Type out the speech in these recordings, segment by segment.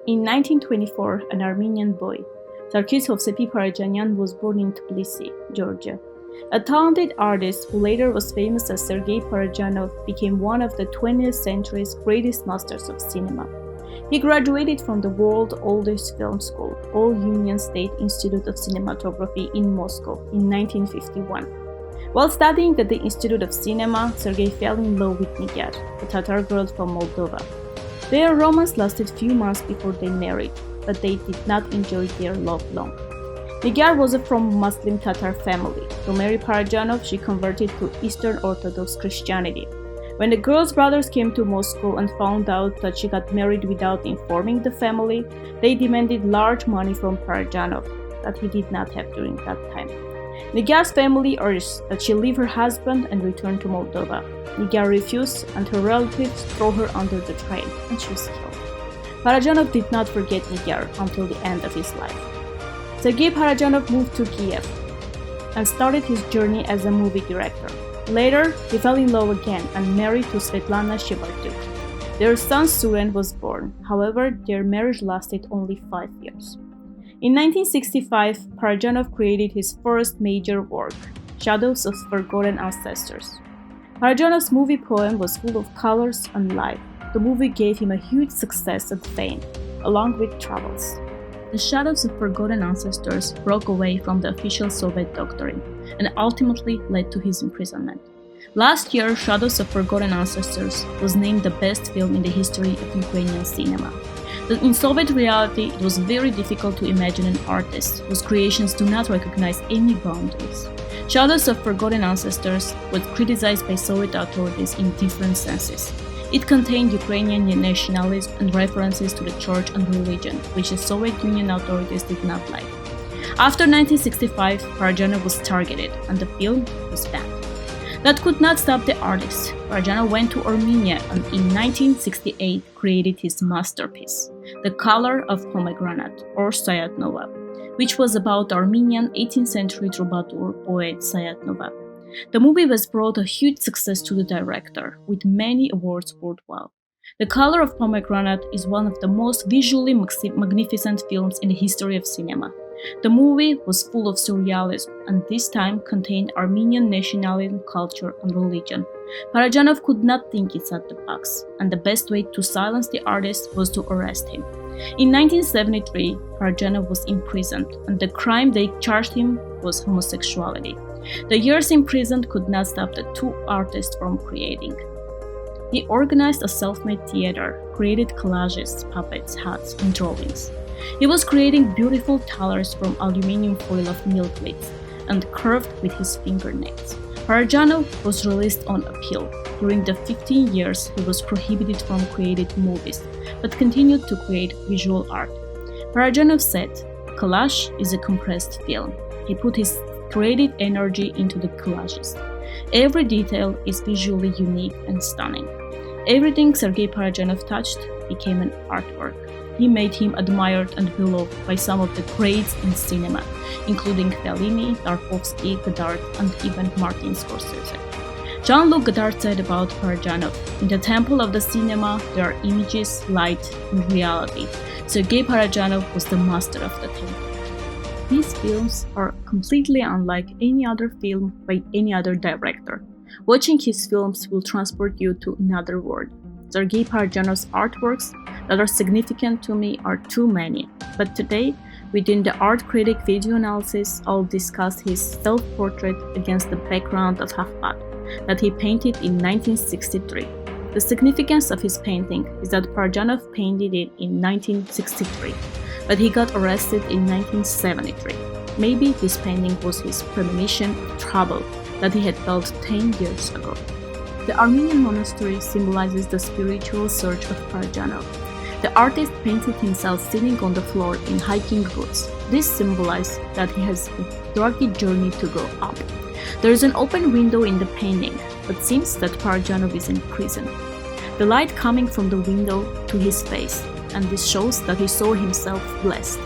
In 1924, an Armenian boy, Sergei Parajanov, was born in Tbilisi, Georgia. A talented artist who later was famous as Sergei Parajanov became one of the 20th century's greatest masters of cinema. He graduated from the world's oldest film school, All-Union State Institute of Cinematography in Moscow, in 1951. While studying at the Institute of Cinema, Sergei fell in love with Nigar, a Tatar girl from Moldova. Their romance lasted few months before they married, but they did not enjoy their love long. Nigar was from Muslim Tatar family. To marry Parajanov, she converted to Eastern Orthodox Christianity. When the girl's brothers came to Moscow and found out that she got married without informing the family, they demanded large money from Parajanov that he did not have during that time. Nigar's family urged that she leave her husband and return to Moldova. Nigar refused, and her relatives threw her under the train, and she was killed. Parajanov did not forget Nigar until the end of his life. Sergei Parajanov moved to Kiev and started his journey as a movie director. Later, he fell in love again and married to Svetlana Shebartyuk. Their son Suren was born. However, their marriage lasted only 5 years. In 1965, Parajanov created his first major work, Shadows of Forgotten Ancestors. Parajanov's movie poem was full of colors and life. The movie gave him a huge success and fame, along with travels. The Shadows of Forgotten Ancestors broke away from the official Soviet doctrine and ultimately led to his imprisonment. Last year, Shadows of Forgotten Ancestors was named the best film in the history of Ukrainian cinema. In Soviet reality, it was very difficult to imagine an artist whose creations do not recognize any boundaries. Shadows of Forgotten Ancestors was criticized by Soviet authorities in different senses. It contained Ukrainian nationalism and references to the church and religion, which the Soviet Union authorities did not like. After 1965, Parajanov was targeted and the film was banned. That could not stop the artist. Parajanov went to Armenia and in 1968 created his masterpiece, The Color of Pomegranate, or Sayat Nova, which was about Armenian 18th century troubadour poet Sayat Nova. The movie was brought a huge success to the director, with many awards worldwide. The Color of Pomegranate is one of the most visually magnificent films in the history of cinema. The movie was full of surrealism and this time contained Armenian nationalism, culture, and religion. Parajanov could not think outside the box, and the best way to silence the artist was to arrest him. In 1973, Parajanov was imprisoned, and the crime they charged him was homosexuality. The years in prison could not stop the two artists from creating. He organized a self-made theater, created collages, puppets, hats, and drawings. He was creating beautiful thalers from aluminum foil of milk plates and curved with his fingernails. Parajanov was released on appeal. During the 15 years, he was prohibited from creating movies, but continued to create visual art. Parajanov said, "Collage is a compressed film." He put his creative energy into the collages. Every detail is visually unique and stunning. Everything Sergei Parajanov touched became an artwork. He made him admired and beloved by some of the greats in cinema, including Fellini, Tarkovsky, Godard, and even Martin Scorsese. Jean-Luc Godard said about Parajanov, "In the temple of the cinema, there are images, light, and reality. Sergei Parajanov was the master of the temple." These films are completely unlike any other film by any other director. Watching his films will transport you to another world. Sergei Parajanov's artworks that are significant to me are too many, but today, within the Art Critic video analysis, I'll discuss his self-portrait against the background of Hafpad that he painted in 1963. The significance of his painting is that Parajanov painted it in 1963, but he got arrested in 1973. Maybe this painting was his premonition of trouble that he had felt 10 years ago. The Armenian monastery symbolizes the spiritual search of Parajanov. The artist painted himself sitting on the floor in hiking boots. This symbolizes that he has a rugged journey to go up. There is an open window in the painting, but seems that Parajanov is in prison. The light coming from the window to his face, and this shows that he saw himself blessed.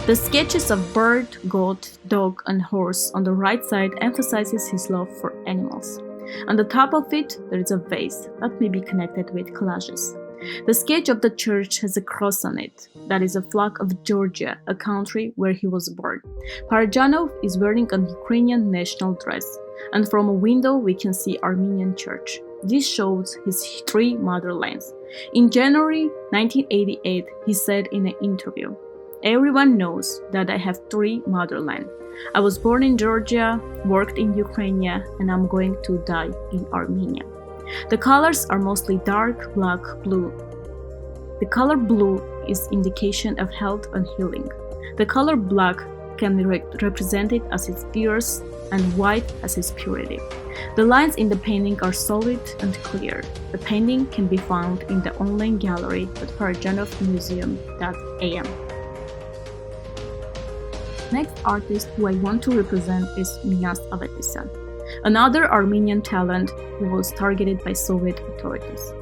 The sketches of bird, goat, dog, and horse on the right side emphasizes his love for animals. On the top of it, there is a vase that may be connected with collages. The sketch of the church has a cross on it. That is a flag of Georgia, a country where he was born. Parajanov is wearing a Ukrainian national dress, and from a window we can see Armenian church. This shows his three motherlands. In January 1988, he said in an interview, "Everyone knows that I have three motherlands. I was born in Georgia, worked in Ukraine, and I'm going to die in Armenia." The colors are mostly dark, black, blue. The color blue is indication of health and healing. The color black can be represented as his fierce and white as his purity. The lines in the painting are solid and clear. The painting can be found in the online gallery at parajanovmuseum.am. Next artist who I want to represent is Minas Avetisyan, another Armenian talent who was targeted by Soviet authorities.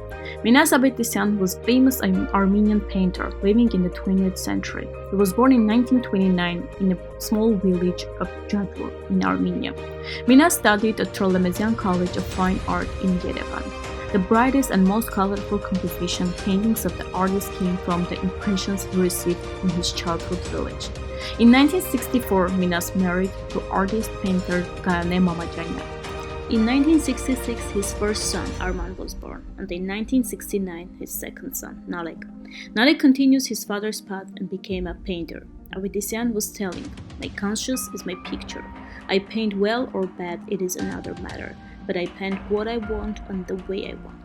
Minas Avetisyan was a famous Armenian painter living in the 20th century. He was born in 1929 in a small village of Gevorgyan in Armenia. Minas studied at Trolemezyan College of Fine Art in Yerevan. The brightest and most colorful composition paintings of the artist came from the impressions he received in his childhood village. In 1964, Minas married to artist-painter Gane Mamajanya. In 1966, his first son, Arman, was born, and in 1969, his second son, Nalek. Nalek continues his father's path and became a painter. Avetisyan was telling, "My conscience is my picture. I paint well or bad, it is another matter, but I paint what I want and the way I want."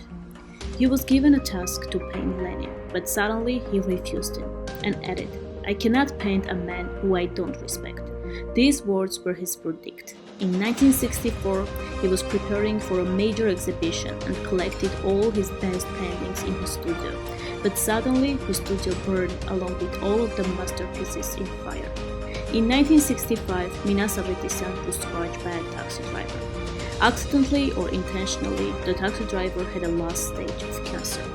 He was given a task to paint Lenin, but suddenly he refused him and added, "I cannot paint a man who I don't respect." These words were his verdict. In 1964, he was preparing for a major exhibition and collected all his best paintings in his studio. But suddenly, his studio burned along with all of the masterpieces in fire. In 1965, Minas Avetisyan was crushed by a taxi driver. Accidentally or intentionally, the taxi driver had a last stage of cancer.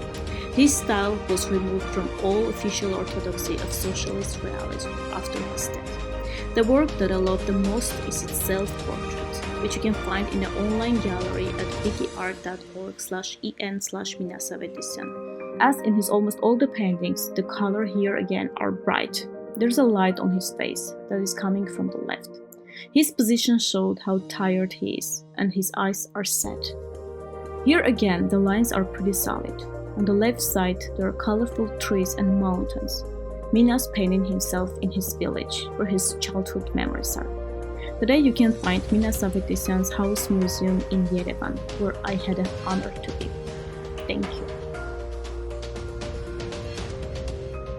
His style was removed from all official orthodoxy of socialist realism after his death. The work that I love the most is its self-portrait, which you can find in the online gallery at wikiart.org/en/Minas Avetisyan. As in his almost all the paintings, the color here again are bright. There's a light on his face that is coming from the left. His position showed how tired he is, and his eyes are set. Here again, the lines are pretty solid. On the left side, there are colorful trees and mountains. Minas painted himself in his village, where his childhood memories are. Today you can find Minas Avetisyan's house museum in Yerevan, where I had an honor to be. Thank you.